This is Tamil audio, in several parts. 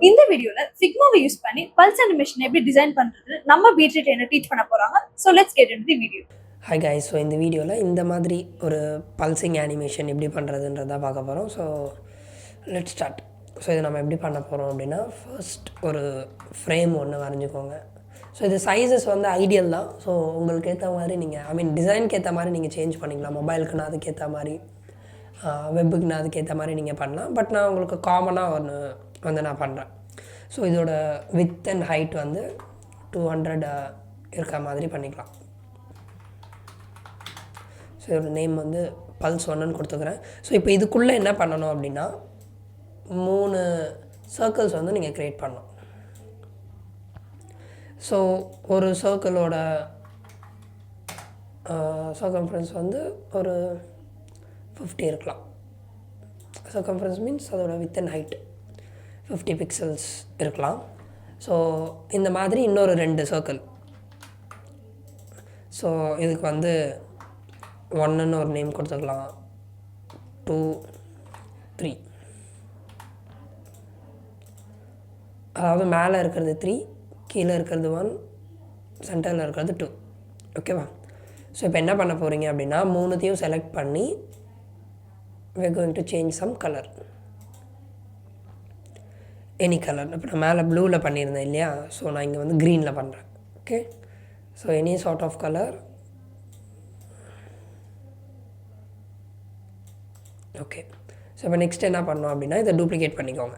இந்த வீடியோல Figma யூஸ் பண்ணி பல்ஸ் அனிமேஷன் எப்படி டிசைன் பண்றது நம்ம BTree ட்ரெயினர் டீச் பண்ண போறாங்க. So let's get into the video. Hi guys, so இந்த வீடியோவில் இந்த மாதிரி ஒரு பல்சிங் அனிமேஷன் எப்படி பண்ணுறதுன்றதா பார்க்க போகிறோம். So let's start. ஸோ இதை நம்ம எப்படி பண்ண போகிறோம் அப்படின்னா, ஃபர்ஸ்ட் ஒரு ஃப்ரேம் ஒன்று வரைஞ்சிக்கோங்க. ஸோ இது சைஸஸ் வந்து ஐடியல் தான். ஸோ உங்களுக்கு ஏற்ற மாதிரி நீங்கள் டிசைனுக்கு ஏற்ற மாதிரி நீங்கள் சேஞ்ச் பண்ணிக்கலாம். மொபைலுக்குன்னா அதுக்கேற்ற மாதிரி, வெப்புக்குன்னா அதுக்கேற்ற மாதிரி நீங்கள் பண்ணலாம். பட் நான் உங்களுக்கு காமனாக ஒன்று வந்து நான் பண்ணுறேன். ஸோ இதோட வித் அண்ட் ஹைட் வந்து 200 இருக்க மாதிரி பண்ணிக்கலாம். ஸோ இதோட நேம் வந்து பல்ஸ் 1ன்னு கொடுத்துக்கிறேன். ஸோ இப்போ இதுக்குள்ளே என்ன பண்ணணும் அப்படின்னா, 3 சர்க்கிள்ஸ் வந்து நீங்கள் க்ரியேட் பண்ணணும். ஸோ ஒரு சர்க்கிளோட சர்க்கம்ஃபரன்ஸ் வந்து ஒரு 50 இருக்கலாம். சர்க்கம்ஃபரன்ஸ் மீன்ஸ் அதோட வித் அண்ட் ஹைட் 50 பிக்சல்ஸ் இருக்கலாம். ஸோ இந்த மாதிரி இன்னொரு 2 சர்க்கிள். ஸோ இதுக்கு வந்து 1ன்னு ஒரு நேம் கொடுத்துக்கலாம், 2, 3. அதாவது மேலே இருக்கிறது 3, கீழே இருக்கிறது 1, சென்டரில் இருக்கிறது 2. ஓகேவா? ஸோ இப்போ என்ன பண்ண போகிறீங்க அப்படின்னா, 3த்தையும் செலக்ட் பண்ணி we are going to change some color, any colour. இப்போ நான் மேலே ப்ளூவில் பண்ணியிருந்தேன் இல்லையா? ஸோ நான் இங்கே வந்து க்ரீனில் பண்ணுறேன். Okay, so any sort of colour. Okay, so இப்போ நெக்ஸ்ட் என்ன பண்ணோம் அப்படின்னா, இதை டூப்ளிகேட் பண்ணிக்கோங்க.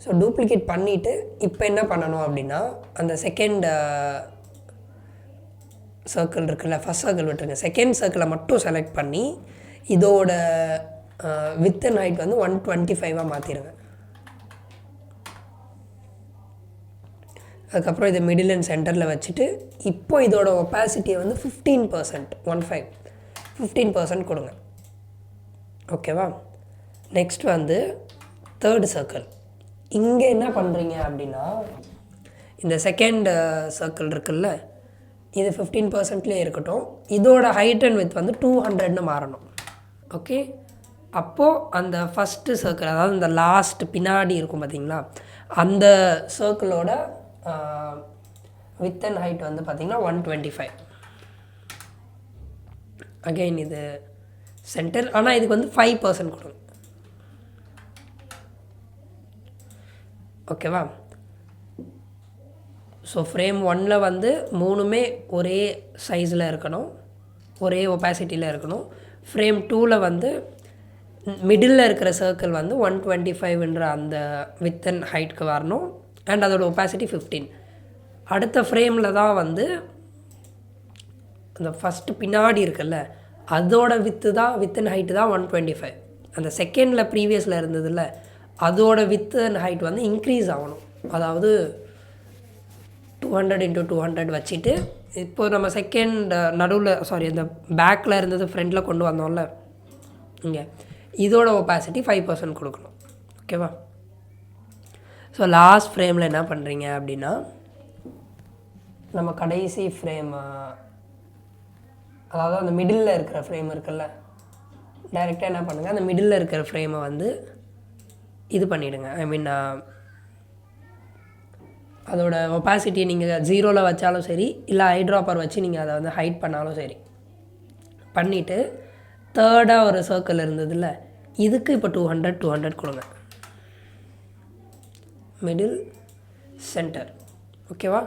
ஸோ டூப்ளிகேட் பண்ணிவிட்டு இப்போ என்ன பண்ணணும் அப்படின்னா, அந்த செகண்ட் சர்க்கிள் இருக்குல்ல, ஃபஸ்ட் சர்க்கிள் விட்டுருங்க, செகண்ட் சர்க்கிளை மட்டும் செலக்ட் பண்ணி இதோட வித் அண்ட் ஹைட் வந்து 125 மாற்றிடுங்க. அதுக்கப்புறம் இதை மிடில் அண்ட் சென்டரில் வச்சுட்டு இப்போ இதோட ஒப்பாசிட்டியை வந்து 15% கொடுங்க. ஓகேவா? நெக்ஸ்ட் வந்து தேர்ட் சர்க்கிள். இங்கே என்ன பண்ணுறீங்க அப்படின்னா, இந்த செகண்ட் சர்க்கிள் இருக்குல்ல, இது 15%லேயே இருக்கட்டும். இதோட ஹைட் அண்ட் வித் வந்து 200ன்னு மாறணும். ஓகே, அப்போது அந்த ஃபஸ்ட்டு சர்க்கிள், அதாவது இந்த லாஸ்ட் பின்னாடி இருக்கும் பார்த்திங்களா, அந்த சர்க்கிளோட வித் அண்ட் ஹைட் வந்து பார்த்திங்கன்னா 125. அகெயின் இது சென்டர், ஆனால் இதுக்கு வந்து 5% கொடுங்க. ஓகேவா? ஸோ ஃப்ரேம் 1ல் வந்து 3மே ஒரே சைஸில் இருக்கணும், ஒரே ஒப்பாசிட்டியில் இருக்கணும். ஃப்ரேம் 2ல் வந்து மிடில் இருக்கிற சர்க்கிள் வந்து 125ன்ற அந்த வித் அண்ட் ஹைட்க்கு வரணும். அண்ட் அதோட ஒப்பாசிட்டி 15. அடுத்த ஃப்ரேமில் தான் வந்து அந்த ஃபஸ்ட்டு பின்னாடி இருக்குல்ல, அதோட வித் அண்ட் ஹைட்டு தான் 125. அந்த செகண்டில் ப்ரீவியஸில் இருந்ததில்ல, அதோட வித் அண்ட் ஹைட் வந்து இன்க்ரீஸ் ஆகணும். அதாவது 200 × 200 வச்சுட்டு, இப்போ நம்ம செகண்ட் நடுவில் அந்த பேக்கில் இருந்தது ஃப்ரண்டில் கொண்டு வந்தோம்ல, இங்கே இதோட ஒப்பாசிட்டி 5% கொடுக்கணும். ஓகேவா? ஸோ லாஸ்ட் ஃப்ரேமில் என்ன பண்ணுறீங்க அப்படின்னா, நம்ம கடைசி ஃப்ரேம், அதாவது அந்த மிடில் இருக்கிற ஃப்ரேம் இருக்குல்ல, டைரெக்டாக என்ன பண்ணுங்கள், அந்த மிடில் இருக்கிற ஃப்ரேமை வந்து இது பண்ணிவிடுங்க. அதோட ஒப்பாசிட்டியை நீங்கள் 0ல் வச்சாலும் சரி, இல்லை ஐட்ராப்பர் வச்சு நீங்கள் அதை வந்து ஹைட் பண்ணாலும் சரி பண்ணிவிட்டு, தேர்டாக ஒரு சர்க்கிள் இருந்ததில்ல, இதுக்கு இப்போ 200 கொடுங்க. Middle, centre. ஓகேவா?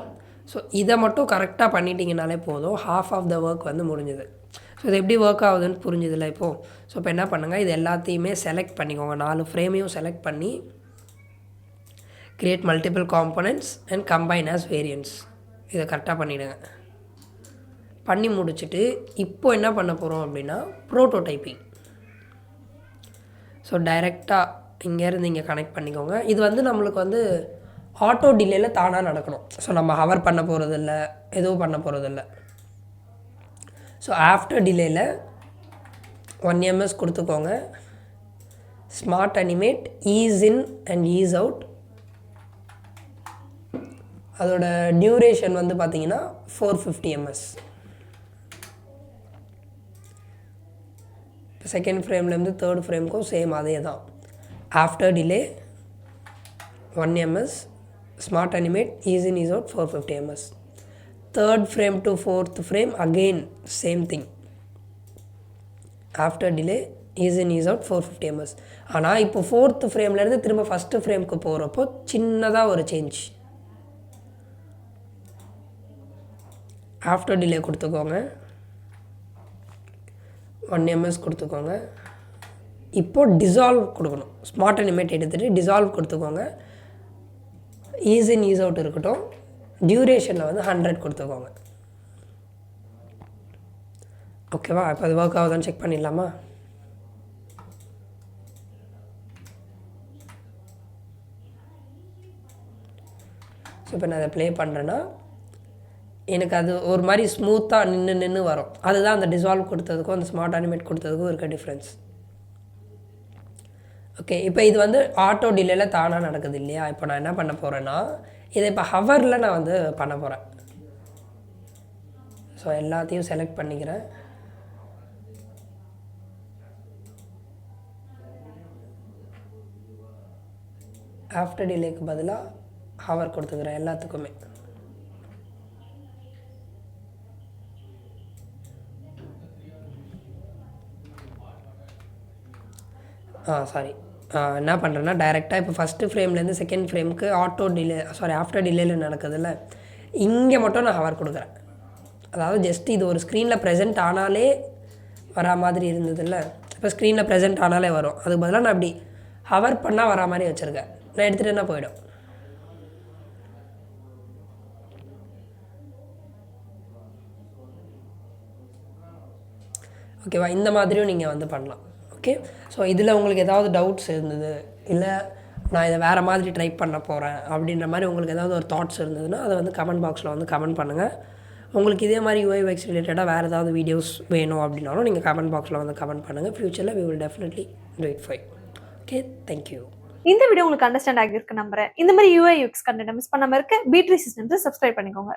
ஸோ இதை மட்டும் கரெக்டாக பண்ணிட்டீங்கனாலே போதும், ஹாஃப் ஆஃப் த ஒர்க் வந்து முடிஞ்சுது. ஸோ இது எப்படி ஒர்க் ஆகுதுன்னு புரிஞ்சுதில்ல இப்போது? ஸோ இப்போ என்ன பண்ணுங்கள், இது எல்லாத்தையுமே செலக்ட் பண்ணிக்கோங்க. 4 ஃப்ரேமையும் செலக்ட் பண்ணி create multiple components and combine as variants. இதை கரெக்டாக பண்ணிவிடுங்க. பண்ணி முடிச்சுட்டு இப்போ என்ன பண்ண போகிறோம் அப்படின்னா, ப்ரோட்டோடைப்பிங். ஸோ டைரெக்டாக இங்கேருந்து இங்கே கனெக்ட் பண்ணிக்கோங்க. இது வந்து நம்மளுக்கு வந்து ஆட்டோ டிலேயில் தானாக நடக்கணும். ஸோ நம்ம ஹவர் பண்ண போகிறதில்ல, எதுவும் பண்ண போகிறதில்ல. ஸோ ஆஃப்டர் டிலேயில் 1 ms கொடுத்துக்கோங்க. Smart animate, ease in and ease out. அதோட டியூரேஷன் வந்து பார்த்திங்கன்னா 450 ms. செகண்ட் ஃப்ரேம்லேருந்து தேர்ட் ஃப்ரேமுக்கும் சேம் அதே தான். After delay 1 ms, smart animate, ease in, ease out 450 ms. Third frame to fourth frame again same thing. After delay, ease in, ease out 450 ms. ஆனால் இப்போ ஃபோர்த் ஃப்ரேம்லேருந்து திரும்ப ஃபஸ்ட்டு ஃப்ரேம்க்கு போகிறப்போ சின்னதாக ஒரு சேஞ்ச். ஆஃப்டர் டிலே கொடுத்துக்கோங்க, 1 ms கொடுத்துக்கோங்க. இப்போது டிசால்வ் கொடுக்கணும். ஸ்மார்ட் அனிமேட் எடுத்துகிட்டு டிசால்வ் கொடுத்துக்கோங்க. ஈஸ் இன் ஈஸ் அவுட் இருக்கட்டும். டியூரேஷனில் வந்து 100 கொடுத்துக்கோங்க. ஓகேவா? இப்போ அது ஒர்க் ஆகுதான்னு செக் பண்ணிடலாமா? ஸோ இப்போ நான் அதை ப்ளே பண்ணுறேன்னா எனக்கு அது ஒரு மாதிரி ஸ்மூத்தாக நின்று வரும். அதுதான் அந்த டிசால்வ் கொடுத்ததுக்கும் அந்த ஸ்மார்ட் அனிமேட் கொடுத்ததுக்கும் இருக்க டிஃப்ரென்ஸ். ஓகே, இப்போ இது வந்து ஆட்டோ டிலேயில் தானாக நடக்குது இல்லையா? இப்போ நான் என்ன பண்ண போகிறேன்னா இதை இப்போ ஹவரில் நான் வந்து பண்ண போகிறேன். ஸோ எல்லாத்தையும் செலக்ட் பண்ணிக்கிறேன். ஆஃப்டர் டிலேக்கு பதிலாக ஹவர் கொடுத்துக்கிறேன் எல்லாத்துக்குமே. சாரி, என்ன பண்ணுறேன்னா டைரெக்டாக இப்போ ஃபஸ்ட்டு ஃப்ரேம்லேருந்து செகண்ட் ஃப்ரேமுக்கு ஆட்டோ டிலே ஆஃப்டர் டிலேயில் நடக்குதுல்ல, இங்கே மட்டும் நான் ஹவர் கொடுக்குறேன். அதாவது ஜஸ்ட் இது ஒரு ஸ்க்ரீனில் ப்ரெசென்ட் ஆனாலே வரா மாதிரி இருந்ததில்ல, இப்போ ஸ்க்ரீனில் ப்ரெசென்ட் ஆனாலே வரும். அதுக்கு பதிலாக நான் அப்படி ஹவர் பண்ணால் வரா மாதிரி வச்சுருக்கேன். நான் எடுத்துகிட்டேன்னா போயிடும். ஓகேவா? இந்த மாதிரியும் நீங்கள் வந்து பண்ணலாம். ஓகே, ஸோ இதில் உங்களுக்கு ஏதாவது டவுட்ஸ் இருந்தது, இல்லை நான் இதை வேறு மாதிரி ட்ரை பண்ண போகிறேன் அப்படின்ற மாதிரி உங்களுக்கு ஏதாவது ஒரு தாட்ஸ் இருந்ததுன்னா அதை வந்து கமெண்ட் பாக்ஸில் வந்து கமெண்ட் பண்ணுங்கள். உங்களுக்கு இதே மாதிரி UI UX ரிலேட்டடாக வேறு ஏதாவது வீடியோஸ் வேணும் அப்படின்னாலும் நீங்கள் கமெண்ட் பாக்ஸில் வந்து கமெண்ட் பண்ணுங்கள். ஃப்யூச்சரில் we will definitely do it for you. Okay, thank you. இந்த வீடியோ உங்களுக்கு அண்டர்ஸ்டாண்ட் ஆகியிருக்கு நம்புறேன். இந்த மாதிரி UI UX கண்டென்ட் மிஸ் பண்ணாமல் இருக்க BTree சிஸ்டம்ஸை சப்ஸ்கிரைப் பண்ணிக்கோங்க.